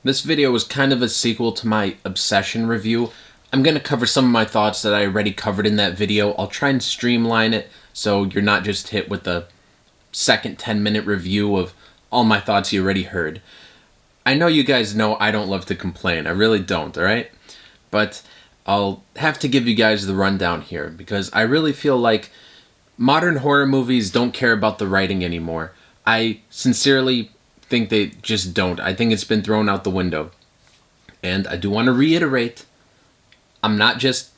This video is kind of a sequel to my Obsession review. I'm going to cover some of my thoughts that I already covered in that video. I'll try and streamline it so you're not just hit with the second 10-minute review of all my thoughts you already heard. I know you guys know I don't love to complain. I really don't, alright? But I'll have to give you guys the rundown here because I really feel like modern horror movies don't care about the writing anymore. I sincerely think they just don't. I think it's been thrown out the window. And I do want to reiterate, I'm not just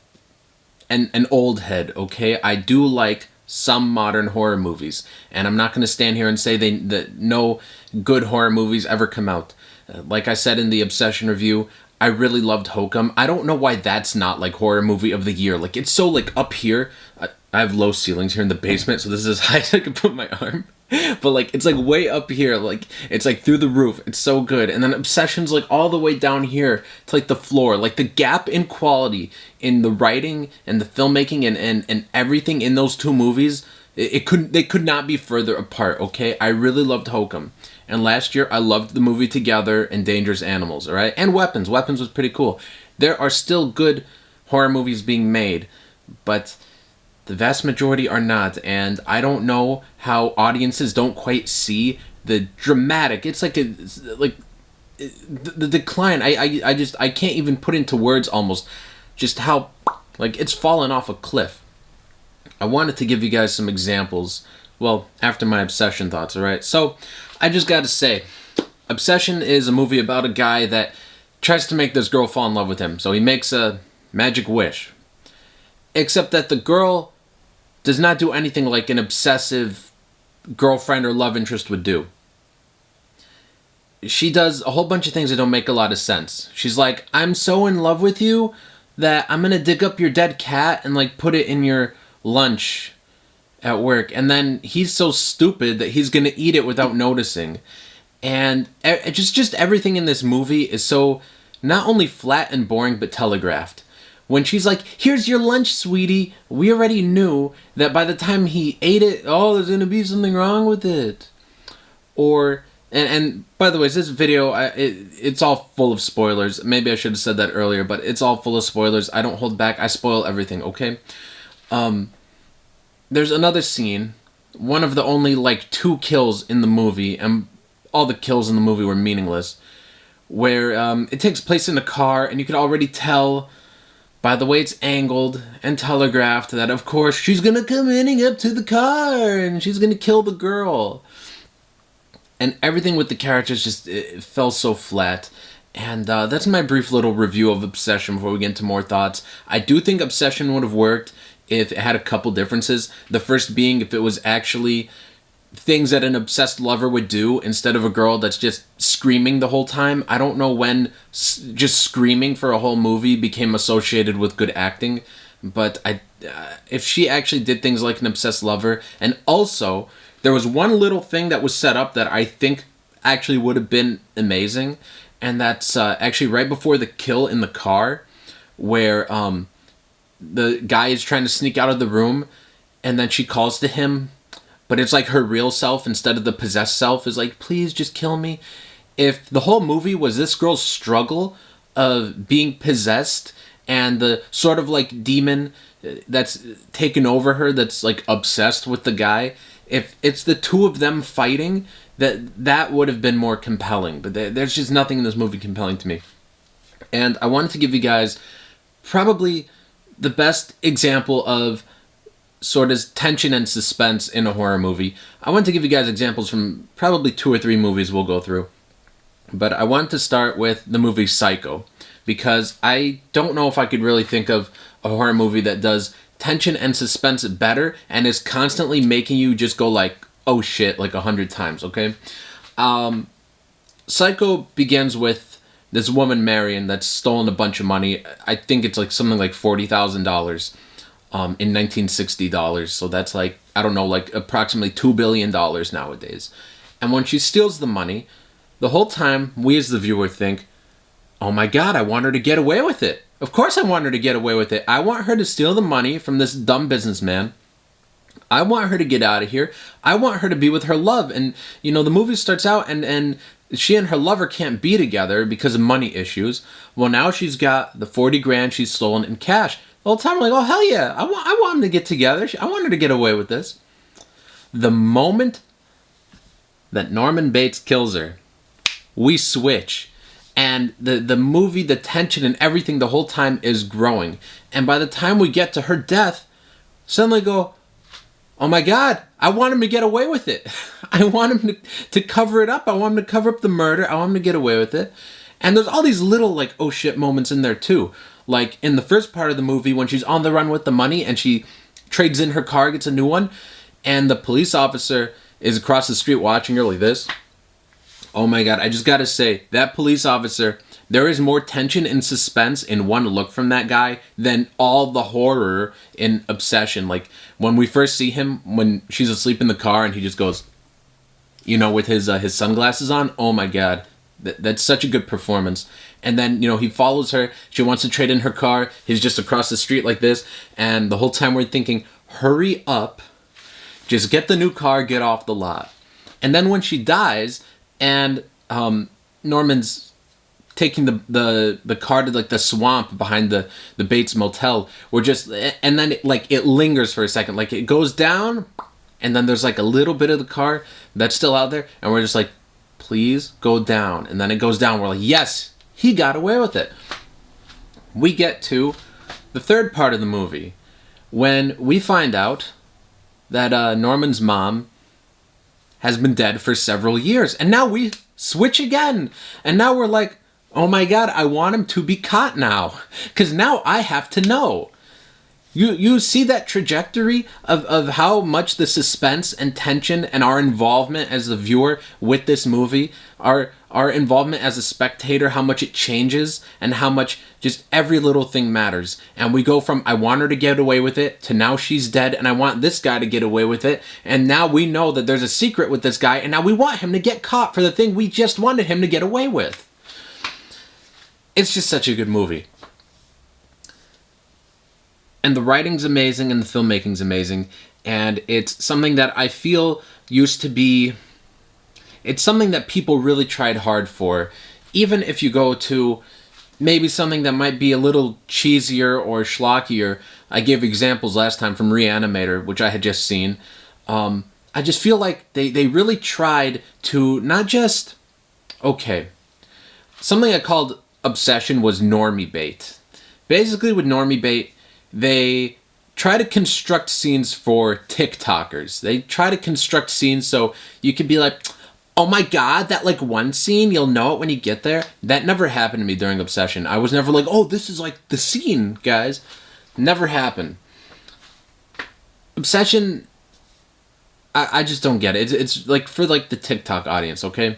an old head, okay? I do like some modern horror movies. And I'm not going to stand here and say that no good horror movies ever come out. Like I said in the Obsession review, I really loved Hokum. I don't know why that's not like horror movie of the year. Like it's so like up here. I have low ceilings here in the basement, so this is as high as I can put my arm. But like it's like way up here, like it's like through the roof. It's so good. And then Obsession's like all the way down here to like the floor. Like the gap in quality in the writing and the filmmaking and everything in those two movies, they could not be further apart, okay? I really loved Hokum. And last year I loved the movie Together and Dangerous Animals, alright? And Weapons. Weapons was pretty cool. There are still good horror movies being made, but the vast majority are not, and I don't know how audiences don't quite see the dramatic. It's like the decline. I can't even put into words almost just how like it's fallen off a cliff. I wanted to give you guys some examples. Well, after my Obsession thoughts, all right. So I just got to say, Obsession is a movie about a guy that tries to make this girl fall in love with him. So he makes a magic wish, except that the girl does not do anything like an obsessive girlfriend or love interest would do. She does a whole bunch of things that don't make a lot of sense. She's like, I'm so in love with you that I'm gonna dig up your dead cat and like put it in your lunch at work. And then he's so stupid that he's gonna eat it without noticing. And just everything in this movie is so not only flat and boring, but telegraphed. When she's like, here's your lunch, sweetie, we already knew that by the time he ate it, oh, there's going to be something wrong with it. Or, and by the way, this video, it's all full of spoilers. Maybe I should have said that earlier, but it's all full of spoilers. I don't hold back. I spoil everything, okay? There's another scene, one of the only, like, 2 kills in the movie, and all the kills in the movie were meaningless, where it takes place in a car, and you can already tell by the way it's angled and telegraphed that, of course, she's going to come running up to the car and she's going to kill the girl. And everything with the characters just it fell so flat. And that's my brief little review of Obsession before we get into more thoughts. I do think Obsession would have worked if it had a couple differences. The first being if it was actually things that an obsessed lover would do instead of a girl that's just screaming the whole time. I don't know when just screaming for a whole movie became associated with good acting, but if she actually did things like an obsessed lover, and also there was one little thing that was set up that I think actually would have been amazing, and that's actually right before the kill in the car, where the guy is trying to sneak out of the room, and then she calls to him, but it's like her real self instead of the possessed self is like, please just kill me. If the whole movie was this girl's struggle of being possessed and the sort of like demon that's taken over her that's like obsessed with the guy, if it's the two of them fighting, that would have been more compelling. But there's just nothing in this movie compelling to me. And I wanted to give you guys probably the best example of sort of tension and suspense in a horror movie. I want to give you guys examples from probably 2 or 3 movies we'll go through. But I want to start with the movie Psycho, because I don't know if I could really think of a horror movie that does tension and suspense better and is constantly making you just go like, oh shit, like 100 times, okay? Psycho begins with this woman, Marion, that's stolen a bunch of money. I think it's like something like $40,000. In 1960 dollars, so that's like, I don't know, like approximately $2 billion nowadays. And when she steals the money, the whole time, we as the viewer think, oh my god, I want her to get away with it. Of course I want her to get away with it. I want her to steal the money from this dumb businessman. I want her to get out of here. I want her to be with her love. And, you know, the movie starts out and she and her lover can't be together because of money issues. Well, now she's got the 40 grand she's stolen in cash. The whole time I'm like, oh, hell yeah, I want them to get together. I want her to get away with this. The moment that Norman Bates kills her, we switch. And the movie, the tension and everything the whole time is growing. And by the time we get to her death, suddenly go, oh my God, I want him to get away with it. I want him to cover it up. I want him to cover up the murder. I want him to get away with it. And there's all these little, like, oh shit moments in there too. Like in the first part of the movie when she's on the run with the money and she trades in her car, gets a new one, and the police officer is across the street watching her like this. Oh my God, I just gotta say, that police officer, there is more tension and suspense in one look from that guy than all the horror in Obsession. Like, when we first see him, when she's asleep in the car and he just goes, you know, with his sunglasses on, oh my God, that's such a good performance. And then, you know, he follows her, she wants to trade in her car, he's just across the street like this, and the whole time we're thinking, hurry up, just get the new car, get off the lot. And then when she dies, and Norman's taking the car to like the swamp behind the Bates Motel. And then it lingers for a second. Like it goes down, and then there's like a little bit of the car that's still out there, and we're just like, please go down. And then it goes down. We're like, yes, he got away with it. We get to the third part of the movie when we find out that Norman's mom has been dead for several years. And now we switch again. And now we're like, oh my God, I want him to be caught now. Because now I have to know. You see that trajectory of how much the suspense and tension and our involvement as the viewer with this movie, our involvement as a spectator, how much it changes and how much just every little thing matters. And we go from I want her to get away with it to now she's dead and I want this guy to get away with it. And now we know that there's a secret with this guy and now we want him to get caught for the thing we just wanted him to get away with. It's just such a good movie. And the writing's amazing and the filmmaking's amazing. And it's something that I feel used to be... It's something that people really tried hard for. Even if you go to maybe something that might be a little cheesier or schlockier. I gave examples last time from Reanimator, which I had just seen. I just feel like they really tried to not just... Okay. Something I called Obsession was normie bait. Basically with normie bait, they try to construct scenes for TikTokers. They try to construct scenes so you can be like, oh my God, that like one scene, you'll know it when you get there. That never happened to me during Obsession. I was never like, oh, this is like the scene, guys. Never happened. Obsession, I just don't get it. It's like for like the TikTok audience, okay?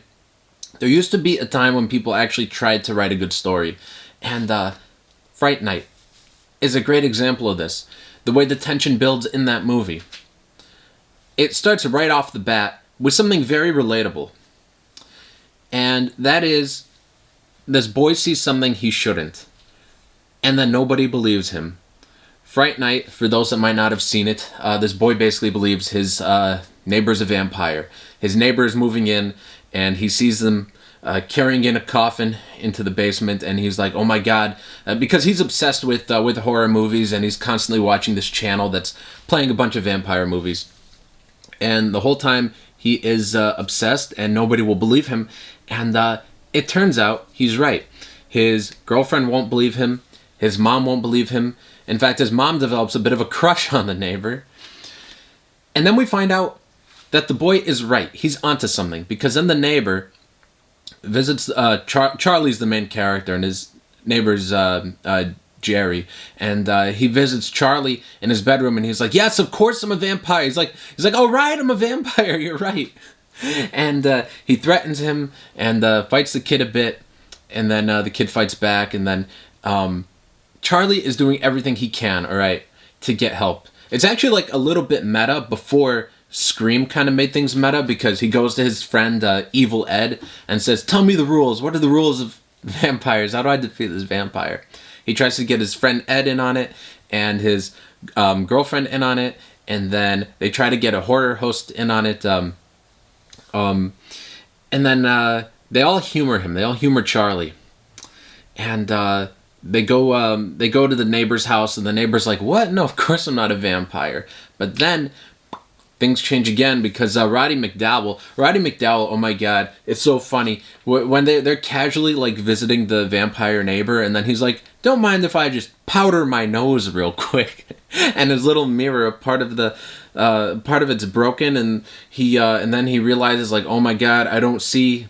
There used to be a time when people actually tried to write a good story. And Fright Night is a great example of this. The way the tension builds in that movie. It starts right off the bat with something very relatable. And that is, this boy sees something he shouldn't. And then nobody believes him. Fright Night, for those that might not have seen it, this boy basically believes his neighbor's a vampire. His neighbor is moving in, and he sees them carrying in a coffin into the basement, and he's like, oh my God, because he's obsessed with horror movies, and he's constantly watching this channel that's playing a bunch of vampire movies. And the whole time he is obsessed, and nobody will believe him, and it turns out he's right. His girlfriend won't believe him, his mom won't believe him. In fact, his mom develops a bit of a crush on the neighbor. And then we find out that the boy is right. He's onto something, because then the neighbor visits Charlie's the main character, and his neighbor's Jerry, and he visits Charlie in his bedroom, and he's like, yes, of course I'm a vampire. He's like, all right, I'm a vampire, you're right. And he threatens him and fights the kid a bit, and then the kid fights back, and then Charlie is doing everything he can, all right, to get help. It's actually like a little bit meta before Scream kind of made things meta, because he goes to his friend Evil Ed and says, tell me the rules. What are the rules of vampires? How do I defeat this vampire? He tries to get his friend Ed in on it and his girlfriend in on it, and then they try to get a horror host in on it. And then they all humor him. They all humor Charlie. And they go to the neighbor's house, and the neighbor's like, "What? No, of course I'm not a vampire." But then things change again because Roddy McDowall, oh my god, it's so funny. When they're casually like visiting the vampire neighbor, and then he's like, "Don't mind if I just powder my nose real quick." And his little mirror, part of it's broken, and then he realizes like, "Oh my god, I don't see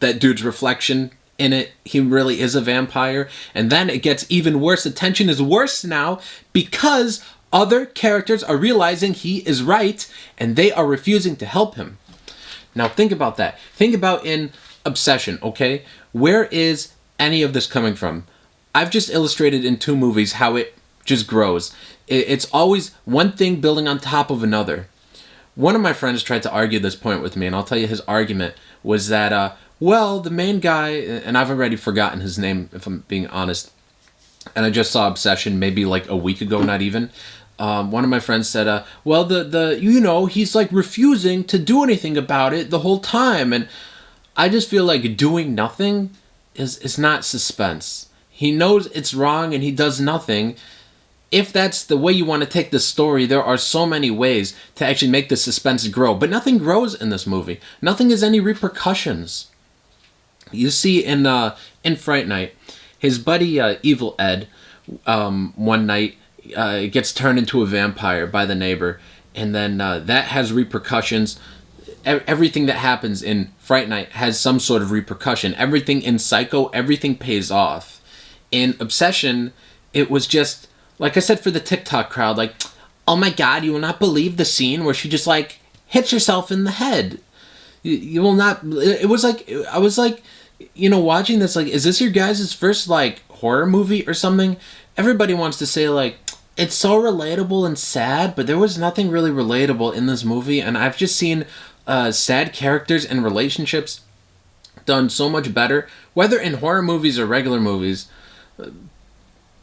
that dude's reflection in it. He really is a vampire." And then it gets even worse. The tension is worse now because other characters are realizing he is right and they are refusing to help him. Now think about that. Think about in Obsession, okay? Where is any of this coming from? I've just illustrated in 2 movies how it just grows. It's always one thing building on top of another. One of my friends tried to argue this point with me, and I'll tell you his argument was that, well, the main guy, and I've already forgotten his name if I'm being honest, and I just saw Obsession maybe like a week ago, not even. One of my friends said, well, he's like refusing to do anything about it the whole time. And I just feel like doing nothing is not suspense. He knows it's wrong and he does nothing. If that's the way you want to take the story, there are so many ways to actually make the suspense grow. But nothing grows in this movie. Nothing has any repercussions. You see in Fright Night, his buddy Evil Ed, one night, gets turned into a vampire by the neighbor, and then that has repercussions. Everything that happens in Fright Night has some sort of repercussion. Everything in Psycho, everything pays off. In Obsession, it was just, like I said, for the TikTok crowd, like, "Oh my god, you will not believe the scene where she just like hits herself in the head." You will not. It was like, I was like, watching this, like, is this your guys' first like horror movie or something? Everybody wants to say like, it's so relatable and sad, but there was nothing really relatable in this movie, and I've just seen sad characters and relationships done so much better, whether in horror movies or regular movies.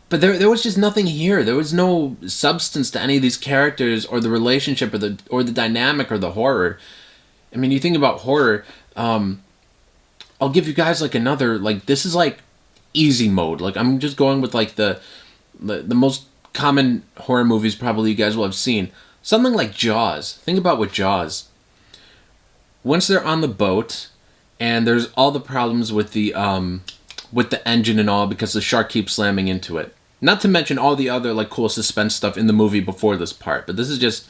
But there was just nothing here. There was no substance to any of these characters or the relationship or the dynamic or the horror. I mean, you think about horror, I'll give you guys like another, like, this is like easy mode. Like, I'm just going with like the most common horror movies probably you guys will have seen. Something like Jaws. Think about what Jaws. Once they're on the boat, and there's all the problems with the engine and all because the shark keeps slamming into it. Not to mention all the other like cool suspense stuff in the movie before this part. But this is just,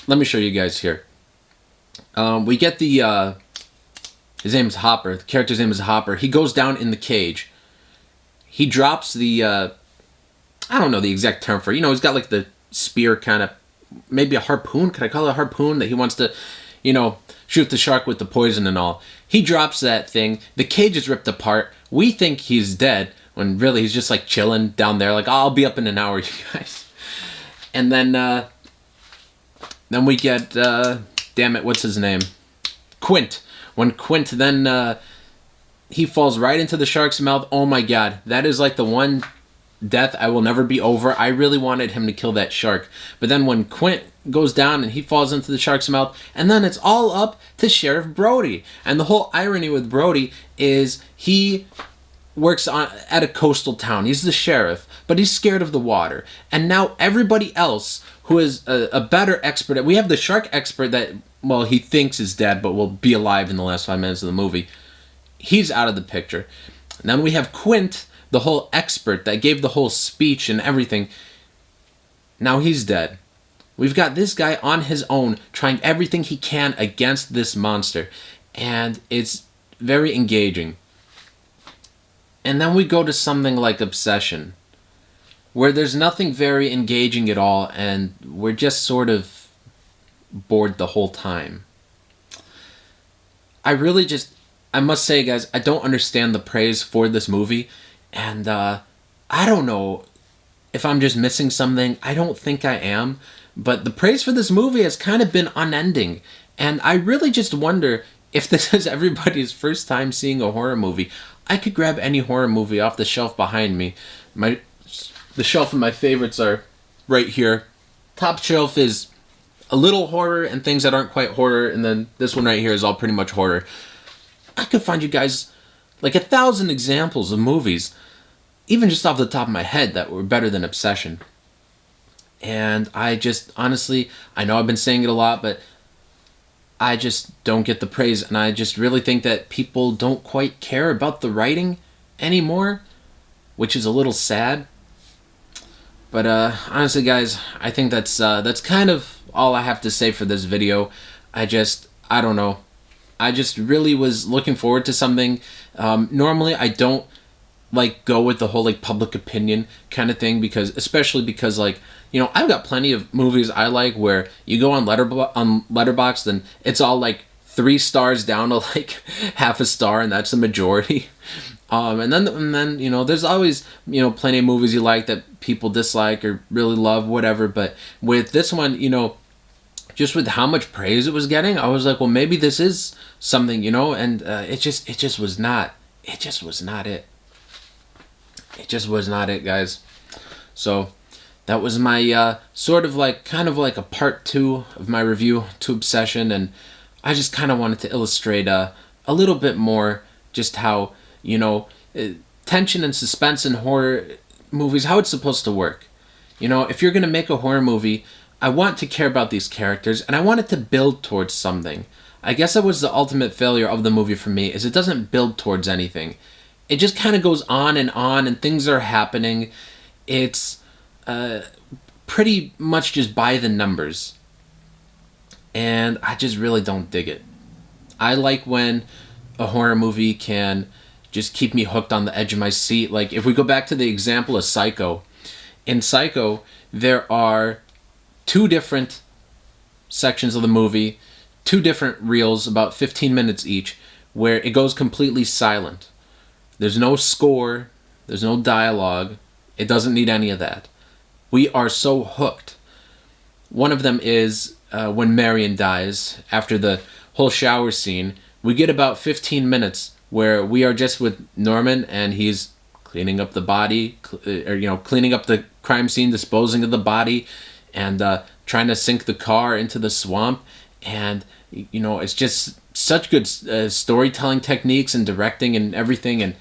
let me show you guys here. We get his name is Hopper. The character's name is Hopper. He goes down in the cage. He drops the, I don't know the exact term for it. He's got like the spear kind of, maybe a harpoon. Could I call it a harpoon? That he wants to, shoot the shark with the poison and all. He drops that thing. The cage is ripped apart. We think he's dead when really he's just like chilling down there. Like, I'll be up in an hour, you guys. And then we get, damn it, what's his name? Quint. When Quint then, he falls right into the shark's mouth. Oh my god. That is like the one death I will never be over. I really wanted him to kill that shark. But then when Quint goes down and he falls into the shark's mouth, and then it's all up to Sheriff Brody. And the whole irony with Brody is he works at a coastal town. He's the sheriff, but he's scared of the water. And now everybody else who is a better expert, we have the shark expert that, well, he thinks is dead, but will be alive in the last 5 minutes of the movie. He's out of the picture. And then we have Quint, the whole expert that gave the whole speech and everything. Now he's dead. We've got this guy on his own trying everything he can against this monster. And it's very engaging. And then we go to something like Obsession, where there's nothing very engaging at all, and we're just sort of bored the whole time. I must say, guys, I don't understand the praise for this movie. And I don't know if I'm just missing something. I don't think I am. But the praise for this movie has kind of been unending. And I really just wonder if this is everybody's first time seeing a horror movie. I could grab any horror movie off the shelf behind me. The shelf of my favorites are right here. Top shelf is a little horror and things that aren't quite horror. And then this one right here is all pretty much horror. I could find you guys like 1,000 examples of movies, even just off the top of my head, that were better than Obsession. And I just, honestly, I know I've been saying it a lot, but I just don't get the praise. And I just really think that people don't quite care about the writing anymore, which is a little sad. But honestly, guys, I think that's kind of all I have to say for this video. I don't know. I just really was looking forward to something. Normally, I don't like go with the whole like public opinion kind of thing, because especially because, like, you know, I've got plenty of movies I like where you go on Letterboxd and it's all like 3 stars down to like half a star, and that's the majority. And then you know, there's always, you know, plenty of movies you like that people dislike or really love, whatever. But with this one, you know, just with how much praise it was getting, I was like, well, maybe this is something, you know. And it just was not. It just was not it. It just was not it, guys. So that was my sort of like, kind of like a part 2 of my review to Obsession, and I just kind of wanted to illustrate a little bit more just how, you know, tension and suspense in horror movies, how it's supposed to work. You know, if you're going to make a horror movie, I want to care about these characters, and I want it to build towards something. I guess that was the ultimate failure of the movie for me, is it doesn't build towards anything. It just kind of goes on, and things are happening. It's pretty much just by the numbers. And I just really don't dig it. I like when a horror movie can just keep me hooked on the edge of my seat. Like, if we go back to the example of Psycho. In Psycho, there are 2 different sections of the movie, 2 different reels, about 15 minutes each, where it goes completely silent. There's no score, there's no dialogue, it doesn't need any of that. We are so hooked. One of them is when Marion dies, after the whole shower scene. We get about 15 minutes where we are just with Norman, and he's cleaning up the body, or, you know, cleaning up the crime scene, disposing of the body, and trying to sink the car into the swamp. And, you know, it's just such good storytelling techniques and directing and everything, and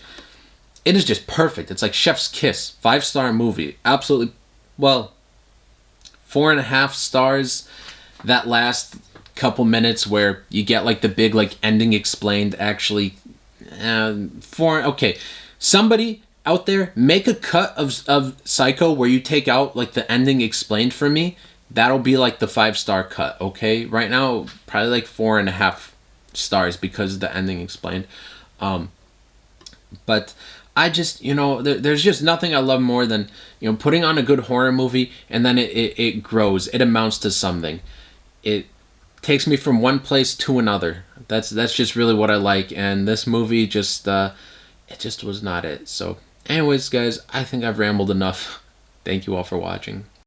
it is just perfect. It's like chef's kiss. 5-star movie. Absolutely. Well, 4.5 stars. That last couple minutes where you get like the big like ending explained, actually, okay, somebody out there, make a cut of Psycho where you take out like the ending explained for me. That'll be like the 5-star cut. Okay, right now probably like 4.5 stars because of the ending explained. But I just, you know, there's just nothing I love more than, you know, putting on a good horror movie, and then it grows. It amounts to something. It takes me from one place to another. That's just really what I like. And this movie just, it just was not it. So anyways, guys, I think I've rambled enough. Thank you all for watching.